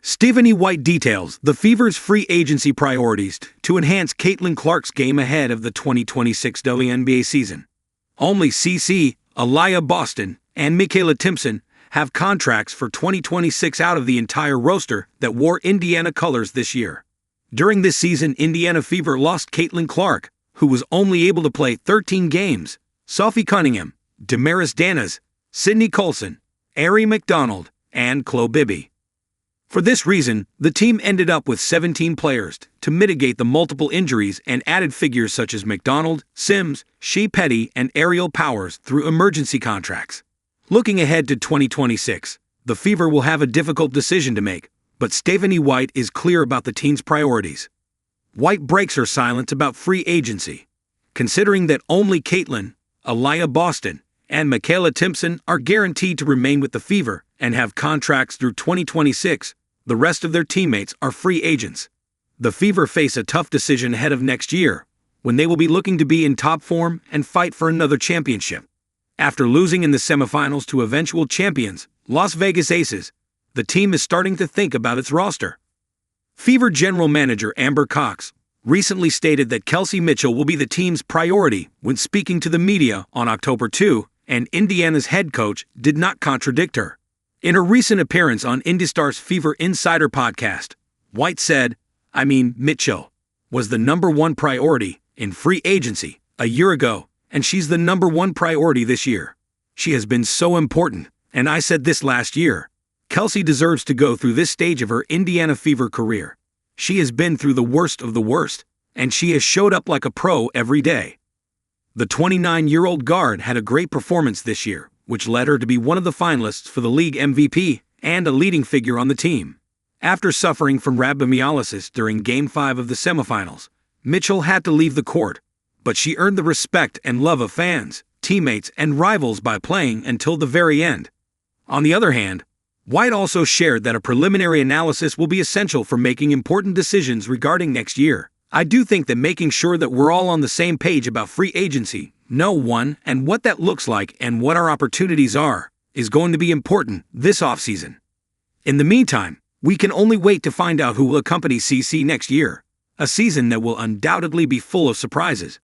Stephanie White details the Fever's free agency priorities to enhance Caitlin Clark's game ahead of the 2026 WNBA season. Only CC, Aliyah Boston, and Mikayla Timpson have contracts for 2026 out of the entire roster that wore Indiana colors this year. During this season, Indiana Fever lost Caitlin Clark, who was only able to play 13 games, Sophie Cunningham, Damiris Dantas, Colson, Aari McDonald, and Chloe Bibby. For this reason, the team ended up with 17 players to mitigate the multiple injuries and added figures such as McDonald, Sims, Shey Peddy, and Aerial Powers through emergency contracts. Looking ahead to 2026, the Fever will have a difficult decision to make, but Stephanie White is clear about the team's priorities. White breaks her silence about free agency. Considering that only Caitlin, Aliyah Boston, and Mikayla Timpson are guaranteed to remain with the Fever and have contracts through 2026, the rest of their teammates are free agents. The Fever face a tough decision ahead of next year, when they will be looking to be in top form and fight for another championship. After losing in the semifinals to eventual champions, Las Vegas Aces, the team is starting to think about its roster. Fever general manager Amber Cox recently stated that Kelsey Mitchell will be the team's priority when speaking to the media on October 2, and Indiana's head coach did not contradict her. In her recent appearance on IndyStar's Fever Insider podcast, White said, Mitchell was the number one priority in free agency a year ago, and she's the number one priority this year. She has been so important, and I said this last year. Kelsey deserves to go through this stage of her Indiana Fever career. She has been through the worst of the worst, and she has showed up like a pro every day. The 29-year-old guard had a great performance this year, which led her to be one of the finalists for the league MVP and a leading figure on the team. After suffering from rhabdomyolysis during Game 5 of the semifinals, Mitchell had to leave the court, but she earned the respect and love of fans, teammates, and rivals by playing until the very end. On the other hand, White also shared that a preliminary analysis will be essential for making important decisions regarding next year. I do think that making sure that we're all on the same page about free agency, know one and what that looks like and what our opportunities are, is going to be important this offseason. In the meantime, we can only wait to find out who will accompany CC next year, a season that will undoubtedly be full of surprises.